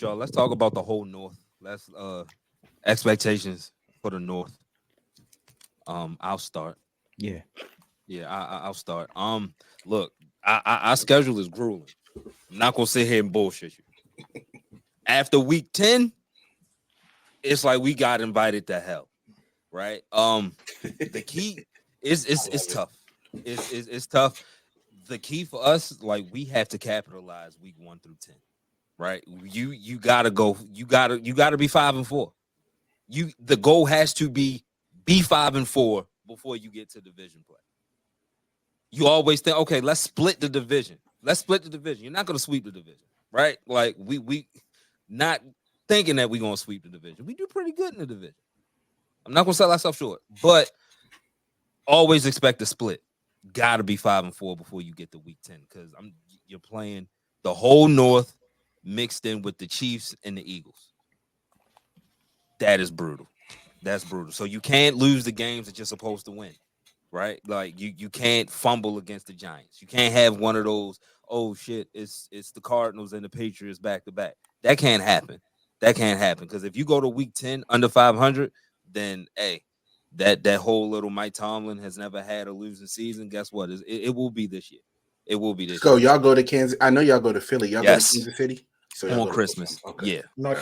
y'all. Let's talk about the whole North. Let's expectations for the North. I'll start. Yeah. I'll start. Look, our schedule is grueling. I'm not gonna sit here and bullshit you. After week 10, it's like we got invited to hell, right? The key is it's tough. It's tough. The key for us, like we have to capitalize week 1 through 10, right? You gotta go. You gotta be 5-4. The goal has to be 5-4 before you get to division play. You always think, okay, let's split the division. You're not gonna sweep the division, right? Like we not thinking that we're gonna sweep the division. We do pretty good in the division. I'm not gonna sell ourselves short, but always expect a split. Gotta be 5-4 before you get to week 10 because you're playing the whole North mixed in with the Chiefs and the Eagles. That is brutal. That's brutal. So you can't lose the games that you're supposed to win, right? Like you can't fumble against the Giants. You can't have one of those, oh shit, it's the Cardinals and the Patriots back to back. That can't happen. Because if you go to week 10 under 500, then hey, that whole little Mike Tomlin has never had a losing season. Guess what? It will be this year. It will be this So year. y'all go to Kansas. I know y'all go to Philly. Y'all go to Kansas City. So on Christmas. Okay. Yeah. No, I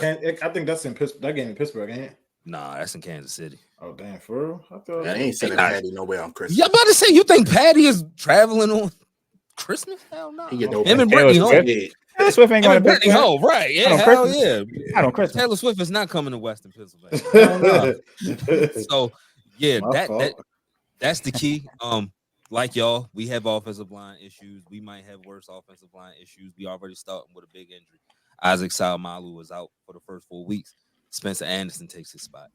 think that's in Pittsburgh. That game in Pittsburgh, ain't it? Nah, that's in Kansas City. Oh, damn, for real? I thought I ain't sending Patty nowhere on Christmas. Yeah, I'm about to say, you think Patty is traveling on Christmas? Hell no. He get no Him and Brittany home. Taylor Swift ain't going to Brittany home, right? Yeah, hell yeah. I don't Christmas. Taylor Swift is not coming to Western Pennsylvania. So yeah, that's the key. Like y'all, we have offensive line issues. We might have worse offensive line issues. We already starting with a big injury. Isaac Salmalu was out for the first 4 weeks. Spencer Anderson takes his spot.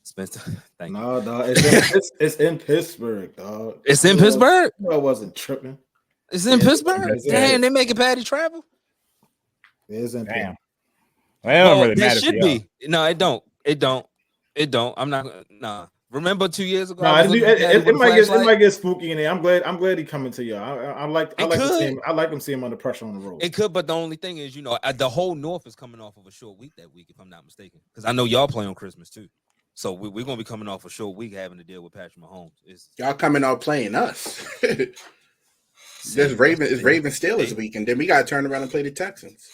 Spencer, thank you. No, dog. It's in Pittsburgh, dog. It's in Pittsburgh? I wasn't tripping. It's in Pittsburgh? Damn, they making Patty travel? It is in Pittsburgh. Well, really it should be. No, it don't. I'm not. Nah. Remember 2 years ago? No, it might get spooky in there. I'm glad he coming to you. I like to see him under pressure on the road. It could, but the only thing is, the whole North is coming off of a short week that week, if I'm not mistaken. Because I know y'all play on Christmas too. So we're gonna be coming off a short week having to deal with Patrick Mahomes. Y'all coming out playing us. There's Raven Steelers week, and then we gotta turn around and play the Texans.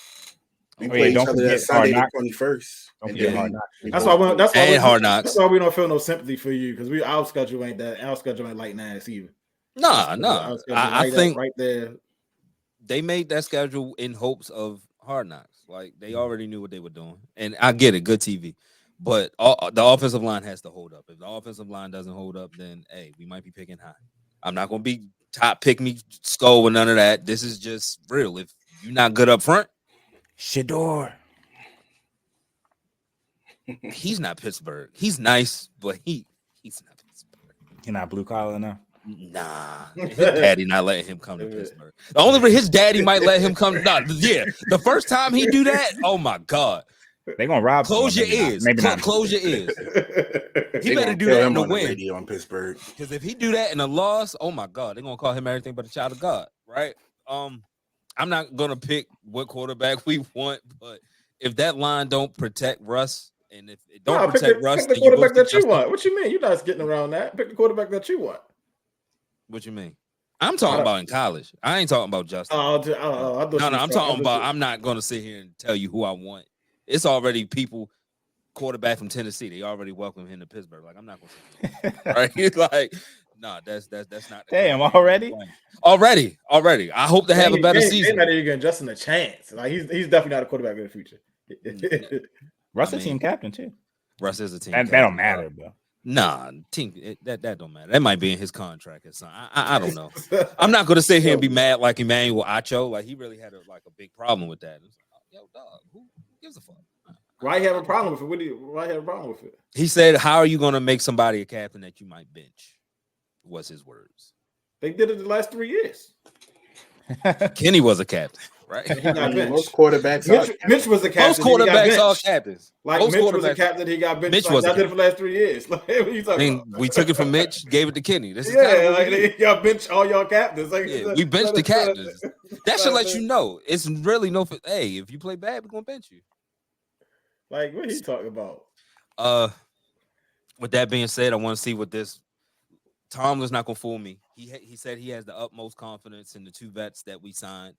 We play each other that Sunday the 21st. That's why Hard Knocks. That's why we don't feel no sympathy for you because our schedule ain't like nice either. Nah. I think right there. They made that schedule in hopes of Hard Knocks. Like they already knew what they were doing, and I get it, good TV. But the offensive line has to hold up. If the offensive line doesn't hold up, then hey, we might be picking high. I'm not gonna be top pick me skull with none of that. This is just real. If you're not good up front, Shador. He's not Pittsburgh. He's nice, but he's not Pittsburgh. He's not blue collar enough. Nah, his daddy not letting him come to Pittsburgh. The only reason his daddy might let him come. The first time he do that, oh my god, they gonna rob. Close your ears. Maybe not. Close your ears. He better do that in the win. Radio in Pittsburgh. Because if he do that in a loss, oh my god, they're gonna call him everything but a child of God, right? I'm not gonna pick what quarterback we want, but if that line don't protect Russ, and if it don't protect Russ, pick the quarterback that you want. What you mean? You're not getting around that. Pick the quarterback that you want. What you mean? I'm talking about in college. I ain't talking about Justin. No, I'm talking about. I'm not gonna sit here and tell you who I want. It's already people quarterback from Tennessee. They already welcome him to Pittsburgh. Like I'm not gonna say right. Like no, that's not. Damn, already. I hope to have a better season. Not even giving Justin a chance. Like he's definitely not a quarterback in the future. Russ is team captain too. Russ is a team. That don't matter, bro. Nah, team that don't matter. That might be in his contract or something. I don't know. I'm not gonna sit here and be mad like Emmanuel Acho. Like he really had a big problem with that. It's like, yo, dog, who gives a fuck? Why you have a problem with it? Why you have a problem with it? He said, "How are you gonna make somebody a captain that you might bench?" Was his words. They did it the last 3 years. Kenny was a captain, right? Most quarterbacks. Mitch was a captain. Most quarterbacks are captains. Like Mitch was a captain. He got benched. Mitch was did it for the last 3 years. Like, what are you talking about? We took it from Mitch, gave it to Kenny. This is y'all bench all y'all captains. Like, we benched the captains. That should let you know. It's really no. Hey, if you play bad, we're gonna bench you. Like, what he talking about? With that being said, I want to see what this Tomlin's not gonna fool me. He said he has the utmost confidence in the two vets that we signed.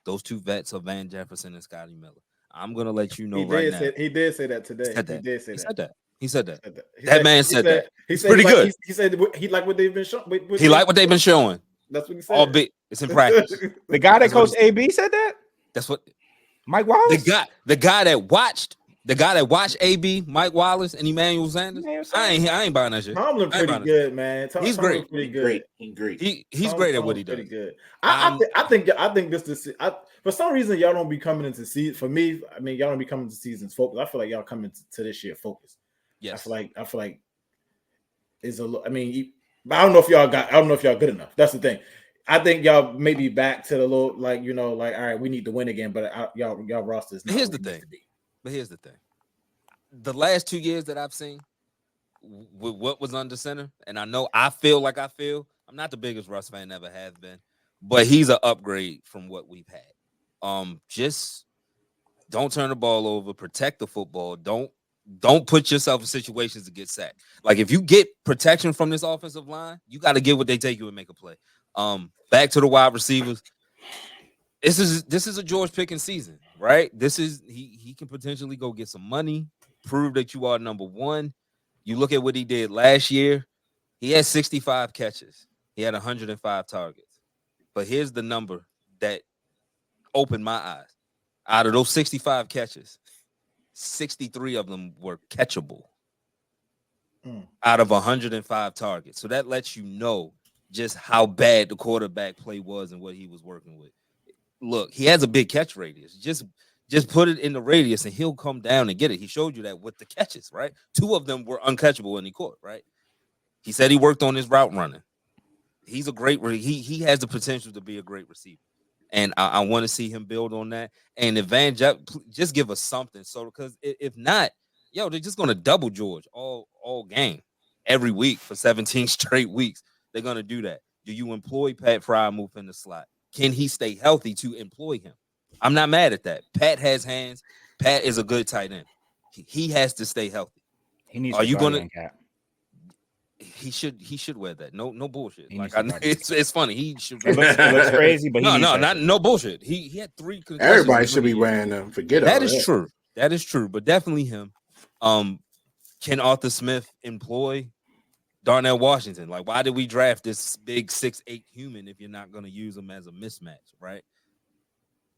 Those two vets are Van Jefferson and Scotty Miller. I'm gonna let you know He right did now. He did say that today. He did say that. He said that. That man said that. He's pretty good. He said he liked what they've been showing. He liked what they've been showing. That's what he said. Albeit it's in practice. The guy that coached AB said that. That's what Mike Wallace. The guy that watched AB, Mike Wallace, and Emmanuel Sanders. I ain't buying that shit. Tomlin pretty good, man. He's great. Pretty good. He's great at what he does. Pretty good. I think this for some reason y'all don't be coming into season. For me, I mean y'all don't be coming to seasons focused. I feel like y'all coming to this year focused. Yes. I feel like is a. I mean, I don't know if y'all good enough. That's the thing. I think y'all may be back to the little like all right, we need to win again, but y'all rosters. Here's the thing. But here's the thing. The last 2 years that I've seen with what was under center, and I feel I'm not the biggest Russ fan, ever have been, but he's an upgrade from what we've had. Just don't turn the ball over, protect the football. Don't put yourself in situations to get sacked. Like if you get protection from this offensive line, you got to get what they take you and make a play. Back to the wide receivers. This is a George Pickens season, right? This is he can potentially go get some money, prove that you are number one. You look at what he did last year. He had 65 catches. He had 105 targets. But here's the number that opened my eyes. Out of those 65 catches, 63 of them were catchable out of 105 targets. So that lets you know just how bad the quarterback play was and what he was working with. Look, he has a big catch radius. Just put it in the radius and he'll come down and get it. He showed you that with the catches, right? 2 of them were uncatchable and he caught, right? He said he worked on his route running. He's a great he has the potential to be a great receiver. And I want to see him build on that. And if Van just give us something. So because if not, they're just gonna double George all game every week for 17 straight weeks. They're gonna do that. Do you employ Pat Fry move in the slot? Can he stay healthy to employ him? I'm not mad at that. Pat has hands. Pat is a good tight end. He has to stay healthy. He needs. Are you gonna? He should wear that. No bullshit. It's funny. He should. It looks crazy, but no bullshit. He had 3 concussions. Everybody should be wearing them. Forget that. Is true. That is true. But definitely him. Can Arthur Smith employ Darnell Washington? Like, why did we draft this big 6'8" human if you're not going to use him as a mismatch, right?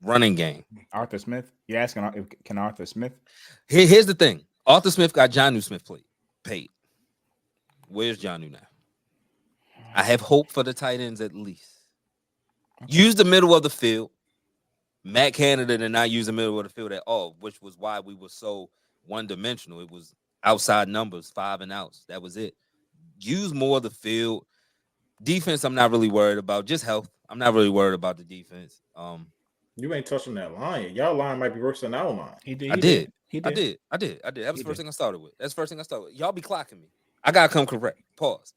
Running game. Arthur Smith? You're asking, can Arthur Smith? Here's the thing. Arthur Smith got Jonnu Smith paid. Where's Jonnu now? I have hope for the tight ends at least. Use the middle of the field. Matt Canada did not use the middle of the field at all, which was why we were so one-dimensional. It was outside numbers, 5 and outs. That was it. Use more of the field. Defense, I'm not really worried about. Just health. I'm not really worried about the defense. You ain't touching that line. Y'all line might be worse than our line. I did. That was the first thing I started with. That's the first thing I started with. Y'all be clocking me. I gotta come correct. Pause.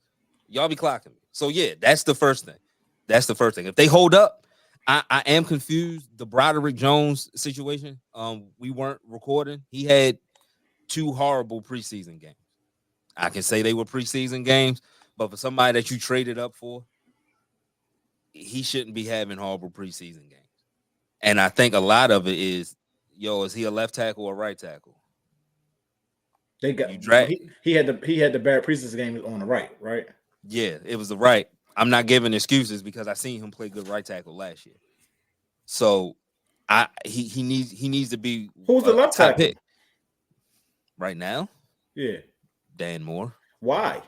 Y'all be clocking me. So yeah, that's the first thing. If they hold up, I am confused. The Broderick Jones situation. We weren't recording. He had 2 horrible preseason games. I can say they were preseason games, but for somebody that you traded up for, he shouldn't be having horrible preseason games. And I think a lot of it is, is he a left tackle or right tackle? They got he had the bad preseason game on the right? Yeah, it was the right. I'm not giving excuses because I seen him play good right tackle last year. So he needs to be who's the left tackle pick right now? Yeah. Dan Moore. Why?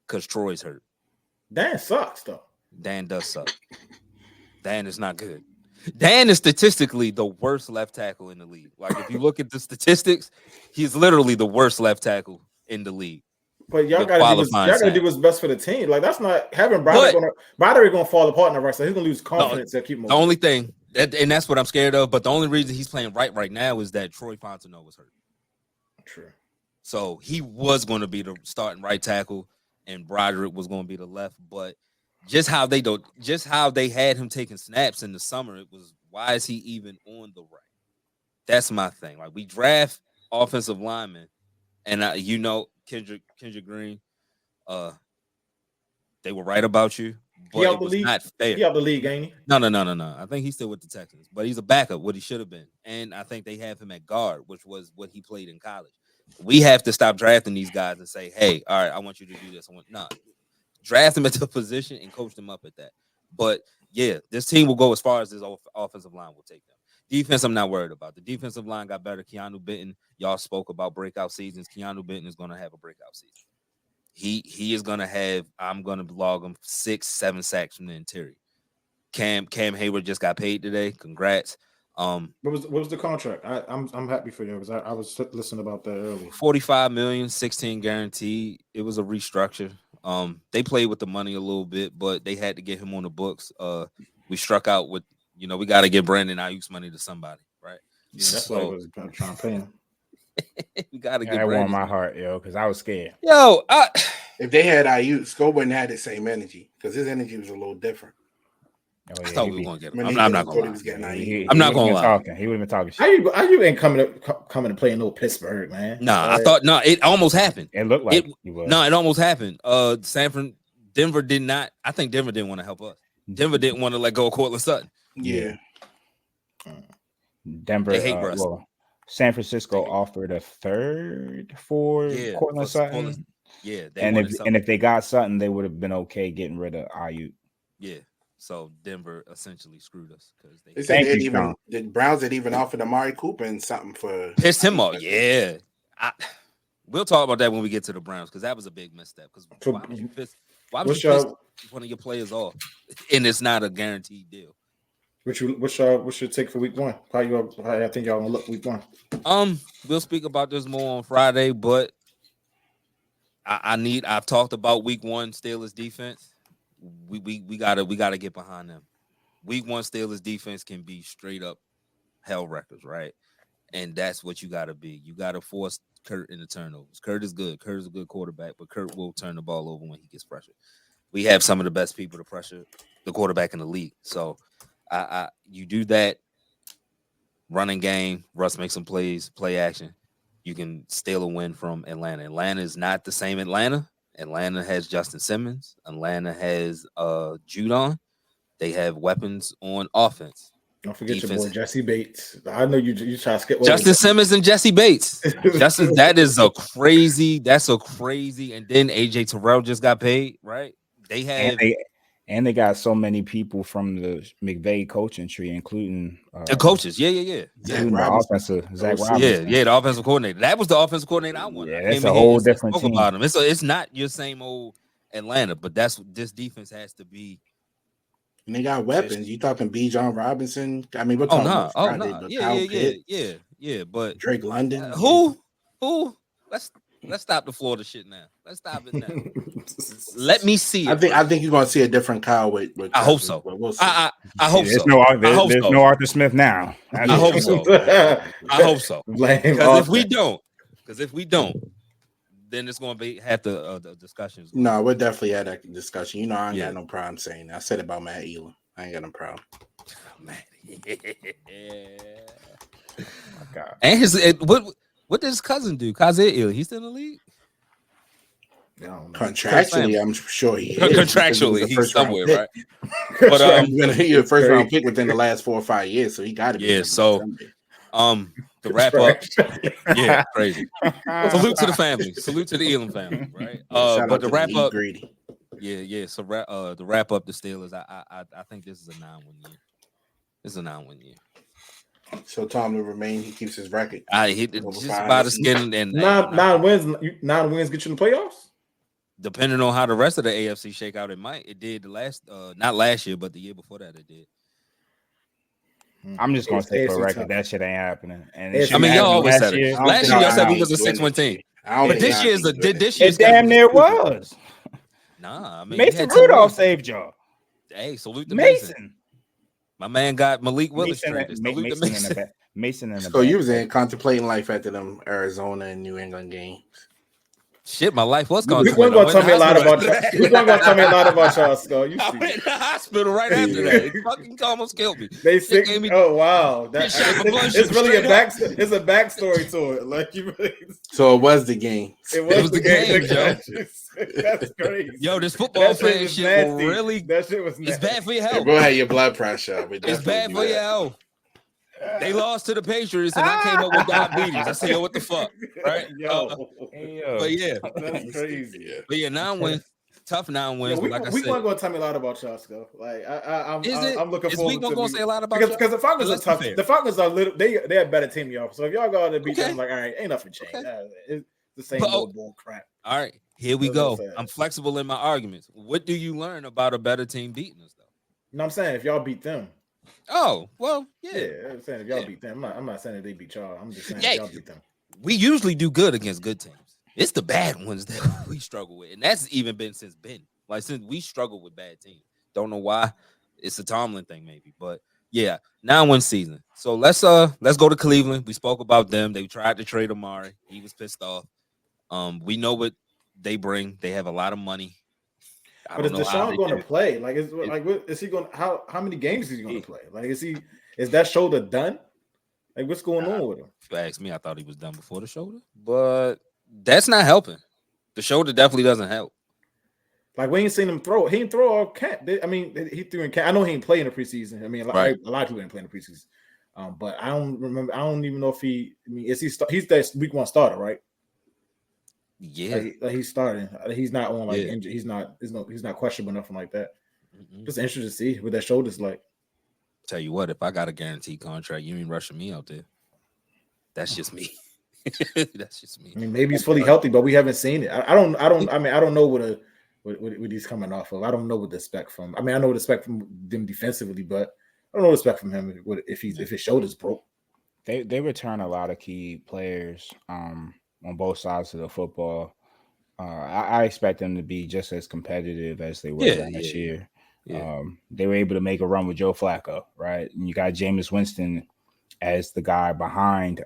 Because Troy's hurt. Dan sucks, though. Dan does suck. Dan is not good. Dan is statistically the worst left tackle in the league. Like, if you look at the statistics, he's literally the worst left tackle in the league. But y'all gotta do what's best for the team. Like, that's not having Broderick gonna fall apart in the right side. He's gonna lose confidence. Keep moving. The only thing, and that's what I'm scared of. But the only reason he's playing right now is that Troy Fontenot was hurt. True. So he was going to be the starting right tackle, and Broderick was going to be the left. But just how they had him taking snaps in the summer, it was, why is he even on the right? That's my thing. Like, we draft offensive linemen, and Kendrick Green, they were right about you, but it was not fair. He out the league, ain't he? No. I think he's still with the Texans, but he's a backup, what he should have been. And I think they have him at guard, which was what he played in college. We have to stop drafting these guys and say, hey, all right, I want you to do this. Draft them at the position and coach them up at that. But yeah, this team will go as far as this offensive line will take them. Defense, I'm not worried about. The defensive line got better. Keanu Benton, y'all spoke about breakout seasons. Keanu Benton is going to have a breakout season. He is going to have, I'm going to log him 6-7 sacks from the interior. Cam Hayward just got paid today. Congrats. What was the contract? I'm happy for you because I was listening about that earlier. $45 million, 16 guaranteed. It was a restructure. They played with the money a little bit, but they had to get him on the books. We struck out with, we got to get Brandon Ayuk's money to somebody, right? Yeah, that's why I was trying to pay him. We got to get. That warmed my heart, because I was scared. If they had Ayuk, Sco wouldn't have the same energy because his energy was a little different. Oh, yeah, I thought we were going to get him. I'm not going to lie. I'm not going to lie. He would have been talking shit. Ayuk ain't coming to play in no Pittsburgh, man. Nah, it almost happened. It looked like he was. No, it almost happened. Denver did not. I think Denver didn't want to help us. Denver didn't want to let go of Cortland Sutton. Yeah. Denver. San Francisco offered a third for Cortland Sutton. Yeah, and if they got Sutton, they would have been okay getting rid of Ayuk. Yeah. So Denver essentially screwed us because they said the Browns had even offered Amari Cooper and something for pissed him off. Yeah, we'll talk about that when we get to the Browns because that was a big misstep. Because why would you piss one of your players off and it's not a guaranteed deal? What's your take for week one? How I think y'all gonna look week one? We'll speak about this more on Friday, but I've talked about week one Steelers defense. We gotta get behind them. Week one Steelers defense can be straight up hell wreckers, right? And that's what you gotta be. You gotta force Kurt into turnovers. Kurt is good. Kurt is a good quarterback, but Kurt will turn the ball over when he gets pressured. We have some of the best people to pressure the quarterback in the league. So you do that running game, Russ makes some plays, play action. You can steal a win from Atlanta. Atlanta is not the same Atlanta. Atlanta has Justin Simmons. Atlanta has Judon. They have weapons on offense. Don't forget your boy Jesse Bates. I know you try to skip Justin Simmons and Jesse Bates. That's a crazy. And then AJ Terrell just got paid, right? They have and they got so many people from the McVay coaching tree, including the coaches. Yeah. The offensive Zach Robinson. Yeah, the offensive coordinator. That was the offensive coordinator I wanted. Yeah, it's a whole different team. About him. It's not your same old Atlanta, but that's what this defense has to be. And they got weapons. You talking B. John Robinson? I mean, we're talking about Friday, yeah. But Drake London. Who? Let's stop the Florida shit now. Let's stop it now. Let me see it. I think you're gonna see a different Kyle with I hope so. We'll see. I hope so. There's no Arthur Smith now. I hope so. I hope so. Because if we don't, then it's gonna be have the discussions. No, we're definitely at that discussion. You know, I ain't got no problem saying that. I said about Matt Elam. I ain't got no problem. Oh, God. And what did his cousin do? Kazir Elam, he's still in the league? Contractually, I'm sure he is. Contractually, he's somewhere, right? But he's a first round pick within the last 4 or 5 years, so he got to be. Yeah, so the wrap up, yeah, crazy. Salute to the family, salute to the Elam family, right? But the wrap up, yeah. So the wrap up the Steelers, I think this is a 9-win year. This is a 9-win year. So Tom will remain. He keeps his record. Just by the skin and 9 wins. 9 wins get you in the playoffs. Depending on how the rest of the AFC shake out, it might. It did the last, not last year, but the year before that, it did. I'm just gonna say for a record that shit ain't happening. And I mean, y'all always said it. Last year, y'all said we was a 6-win team. But this year's damn near was. Nah, I mean, Mason Rudolph saved y'all. Hey, salute to Mason. My man got Malik Willis traded. Mason in the So you was in contemplating life after them Arizona and New England games. Shit, my life was going You weren't gonna tell me a lot about you. You weren't gonna tell me a lot about y'all, Skull. You I see, went in the hospital right after that. It fucking almost killed me. they sick. gave me- Oh wow, Shit shot my blood it's sugar really a straight back. It's a backstory to it. Like you, really, So it was the game. it was the game, Joe. That's crazy. Yo, this football That fan was shit will nasty. really. That shit was It's nasty. bad for your Yeah, health. go ahead, your blood pressure up. It's bad for your health. They lost to the Patriots, and I came up with diabetes. I said, "Yo, what the fuck?" Right? But yeah, That's crazy. Yeah. but yeah, 9 wins, tough 9 wins. Yeah, like I week said, one gonna tell me a lot about y'all, Skull. Like I'm looking is forward week one to gonna say a lot about because y'all? the Falcons are Let's be tough. fair. The Falcons are little. They're a better team, y'all. So if y'all go out and beat Okay. them, like all right, ain't nothing changed. Okay. It's the same But, old bull crap. All right, here we That's what I'm go. saying. I'm flexible in my arguments. What do you learn about a better team beating us, though? You know what I'm saying? If y'all beat them, Oh, well, yeah, yeah. I'm saying if y'all Yeah. beat them, I'm not saying that they beat y'all. I'm just saying Yeah. if y'all beat them. We usually do good against good teams. It's the bad ones that we struggle with, and that's even been since we struggle with bad teams. Don't know why. It's a Tomlin thing, maybe, but yeah, 9-win season. So let's go to Cleveland. We spoke about them. They tried to trade Amari. He was pissed off. We know what they bring. They have a lot of money. But is Deshaun going to play? Like, is he going? How many games is he going to play? Like, is that shoulder done? Like, what's going on with him? If you ask me, I thought he was done before the shoulder, but that's not helping. The shoulder definitely doesn't help. Like, we ain't seen him throw. He didn't throw all camp. I mean, he threw in camp. I know he ain't playing in the preseason. I mean, a lot of people didn't play in the preseason. But I don't remember. I don't even know if he. I mean, is he? He's that week 1 starter, right? Yeah, like he's starting. He's not on like Yeah. injured. He's not questionable, nothing like that. Mm-mm. Just interested to see what that shoulder's like. Tell you what, if I got a guaranteed contract, you ain't rushing me out there. That's just me. That's just me. I mean, maybe he's fully healthy, but we haven't seen it. I don't know what he's coming off of. I don't know what to expect from. I mean, I know what to expect from them defensively, but I don't know what to expect from him if his shoulder's broke. They return a lot of key players on both sides of the football. I expect them to be just as competitive as they were last year. Yeah. They were able to make a run with Joe Flacco, right? And you got Jameis Winston as the guy behind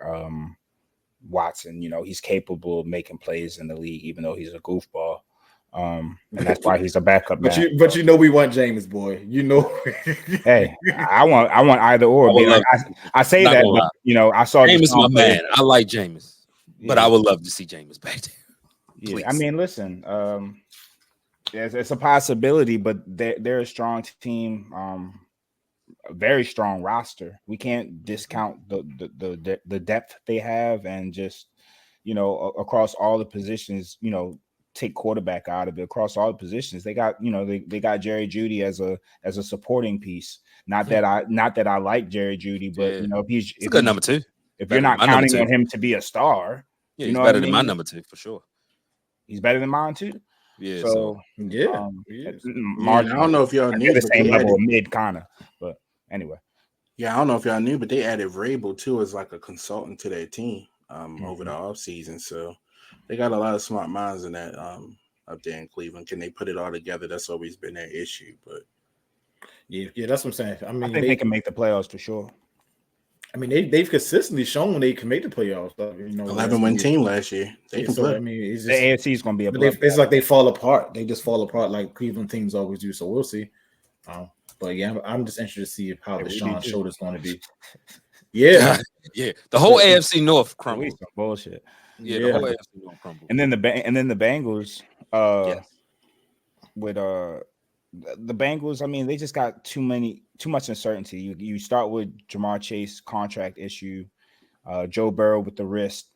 Watson. You know, he's capable of making plays in the league, even though he's a goofball. And that's why he's a backup. But you know we want Jameis, boy. You know. Hey, I want either or. I say that, but, you know, I saw Jameis, my man. I like Jameis, but I would love to see Jameis back there. Yeah, I mean, listen, it's a possibility, but they're a strong team, a very strong roster. We can't discount the depth they have, and just, you know, across all the positions, you know, take quarterback out of it. Across all the positions, they got, you know, they got Jerry Jeudy as a supporting piece. Not that I like Jerry Jeudy, but you know, if he's a good number 2. If you're not counting on him to be a star, yeah, you know, he's better than my number 2 for sure. He's better than mine too. Yeah. So I don't know if y'all knew the same level of mid kind of, but anyway. Yeah, I don't know if y'all knew, but they added Vrabel too as like a consultant to their team over the offseason. So they got a lot of smart minds in that up there in Cleveland. Can they put it all together? That's always been their issue. But yeah, that's what I'm saying. I mean, I think they can make the playoffs for sure. I mean, they've consistently shown they can make the playoffs. You know, 11-win team last year. They can play. I mean, it's just, the AFC is going to be it's like they fall apart. They just fall apart like Cleveland teams always do. So we'll see. But yeah, I'm just interested to see how Deshaun's shoulder is going to be. Yeah, yeah. The whole AFC North crumbled. Some bullshit. Yeah, the whole AFC North crumbled. And then the Bengals. With the Bengals, I mean, they just got too much uncertainty. You start with Jamar Chase contract issue, Joe Burrow with the wrist.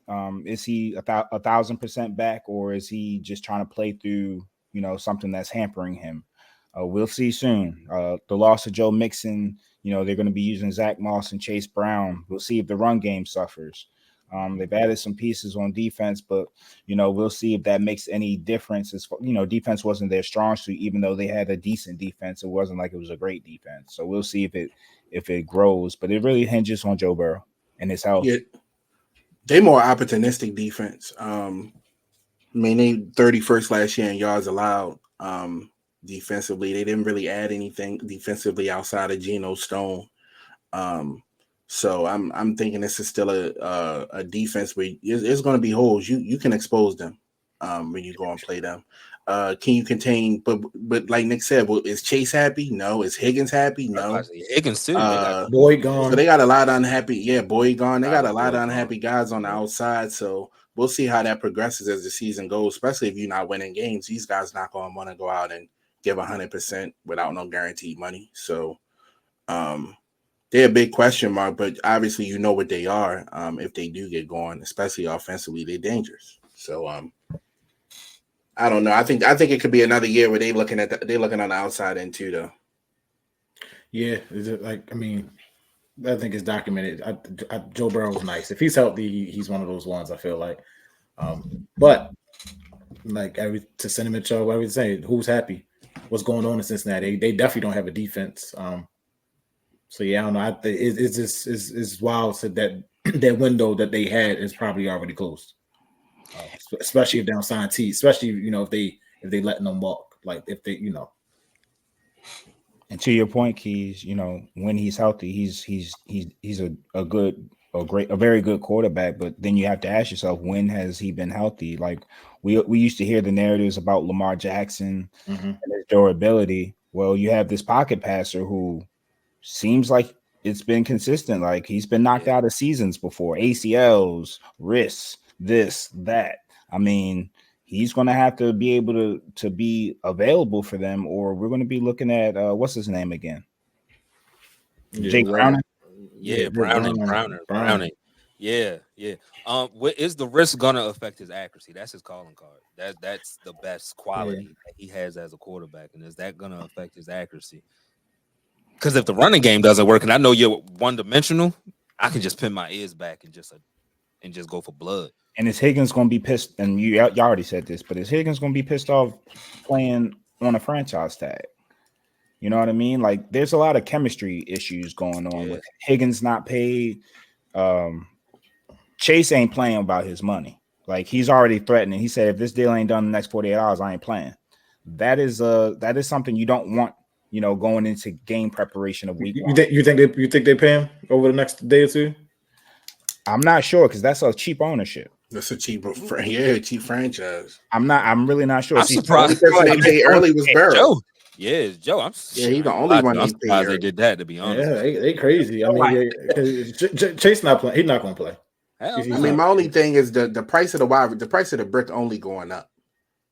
Is he 1,000% back, or is he just trying to play through, you know, something that's hampering him? We'll see soon. The loss of Joe Mixon, you know, they're going to be using Zach Moss and Chase Brown. We'll see if the run game suffers. They've added some pieces on defense, but, you know, we'll see if that makes any difference. You know, defense wasn't their strong suit, even though they had a decent defense. It wasn't like it was a great defense. So we'll see if it grows, but it really hinges on Joe Burrow and his health. Yeah, they more opportunistic defense. I mean, they 31st last year in yards allowed. Defensively, they didn't really add anything defensively outside of Geno Stone. So I'm thinking this is still a defense where there's going to be holes. You can expose them. when you go and play them. Can you contain? But like Nick said, well, is Chase happy? No. Is Higgins happy? No. Higgins too. Boyd gone. So they got a lot of unhappy. Yeah, Boyd gone. They got a lot of Boyd unhappy guys on the outside. So we'll see how that progresses as the season goes. Especially if you're not winning games, these guys not going to want to go out and give 100% without no guaranteed money. So they're a big question mark. But obviously, you know what they are. If they do get going, especially offensively, they're dangerous. So I don't know. I think it could be another year where they're looking on the outside end too, though. Yeah, is it like, I mean, I think it's documented. Joe Burrow's nice. If he's healthy, he's one of those ones, I feel like. But like to Sentiment Show, what I was saying, who's happy? What's going on in Cincinnati? They definitely don't have a defense. So yeah, I don't know. It's just it's wild that that window that they had is probably already closed. Especially if they don't sign T, especially if they letting them walk, like if they And to your point, Keys, when he's healthy, he's a very good quarterback. But then you have to ask yourself, when has he been healthy? Like we used to hear the narratives about Lamar Jackson and his durability. Well, you have this pocket passer who seems like it's been consistent. Like he's been knocked out of seasons before, ACLs, wrists, this, that. I mean, he's going to have to be able to be available for them, or we're going to be looking at what's his name again? Jake Browning. Yeah, Browning. Yeah. What is the risk going to affect his accuracy? That's his calling card. That's the best quality that he has as a quarterback, and is that going to affect his accuracy? Because if the running game doesn't work, and I know you're one-dimensional, I can just pin my ears back and just go for blood. And is Higgins going to be pissed? And you already said this, but is Higgins going to be pissed off playing on a franchise tag? You know what I mean? Like, there's a lot of chemistry issues going on with Higgins not paid. Chase ain't playing about his money. Like, he's already threatening. He said, if this deal ain't done in the next 48 hours, I ain't playing. That is something you don't want. Going into game preparation of week one. You think they pay him over the next day or two? I'm not sure because that's a cheap ownership. That's a cheap franchise. I'm really not sure. I'm surprised. The only person they paid early was Burrow. Joe. Yeah, Joe. He's the only one. I'm surprised they did that. To be honest, they crazy. I mean, Chase not playing. He's not going to play. I mean, my only thing is the price of the price of the brick only going up.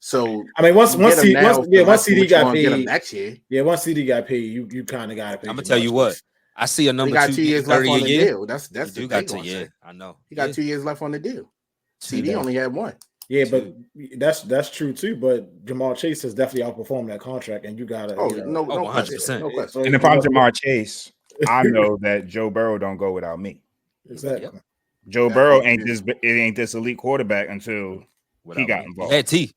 So I mean, once CD got paid next year. Yeah, once CD got paid, you kind of got to pay. I'm gonna tell you what. I see a number 2. He got 2 years left on the deal. That's you got 2 years. I know. He got 2 years left on the deal. CD only had 1. Yeah, but that's true too. But Jamar Chase has definitely outperformed that contract, and you got to. No 100%. No question. And if I'm Jamar Chase, I know that Joe Burrow don't go without me. Exactly. Yep. Joe Burrow ain't this elite quarterback until he got involved.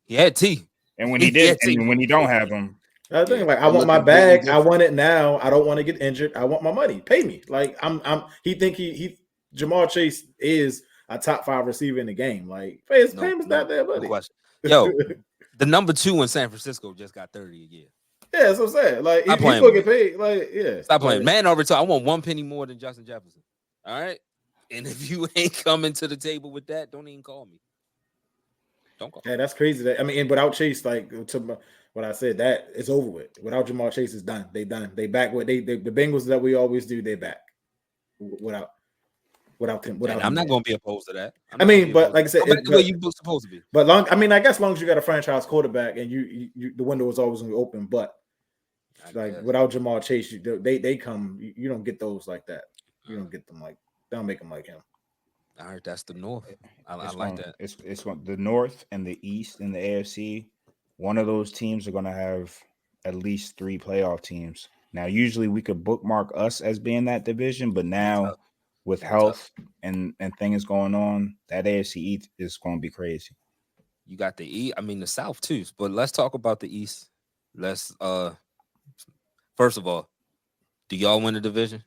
He had T. And when he did, and when he don't have him, I think I want my bag. I want it now. I don't want to get injured. I want my money. Pay me. Like he Jamar Chase is a top 5 receiver in the game. Like his payment's not there, buddy. Yo, the number 2 in San Francisco just got 30 a year. Yeah, that's what I'm saying. Like he's gonna get paid. Like stop playing. Man, over time, I want 1 penny more than Justin Jefferson. All right, and if you ain't coming to the table with that, don't even call me. Don't call. Yeah, that's crazy. And without Chase, like to what I said, that it's over with. Without Jamar Chase, it's done. They done. They back what the Bengals that we always do. They back without him. Without I'm not going to be opposed to that. But like I said, the way you supposed to be. But I guess as long as you got a franchise quarterback and you the window is always going to be open. But without Jamar Chase, they come. You don't get those like that. You don't get them like. They don't make them like him. All right, that's the North. I like that. It's the North and the East and the AFC. One of those teams are going to have at least 3 playoff teams. Now, usually we could bookmark us as being that division, but now with health and things going on, that AFC East is going to be crazy. You got the East. I mean, the South too. But let's talk about the East. Let's first of all, do y'all win the division?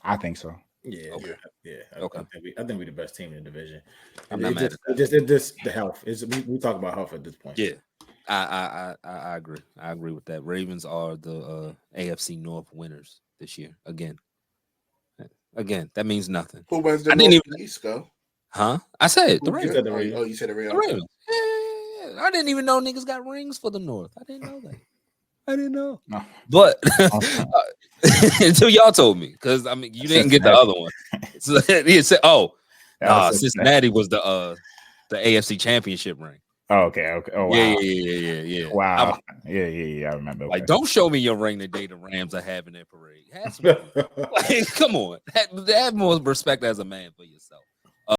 I think so. Yeah. Okay. Yeah. Okay. I think we're the best team in the division. I'm not mad at that. It's just the health. We talk about health at this point. Yeah. I agree. I agree with that. Ravens are the AFC North winners this year. Again, that means nothing. Who was the I didn't even East go? Huh? I said the You Ravens. said the Ravens. Oh, you said the Ravens. I didn't even know niggas got rings for the North. I didn't know that. I didn't know. No. But until y'all told me, because I mean, you didn't get the other one. So he said, "Oh, Cincinnati was the AFC Championship ring." Oh, okay. Oh, wow. Yeah. Wow. Yeah. I remember. Like, don't show me your ring the day the Rams are having their parade. Like, come on, have more respect as a man for yourself.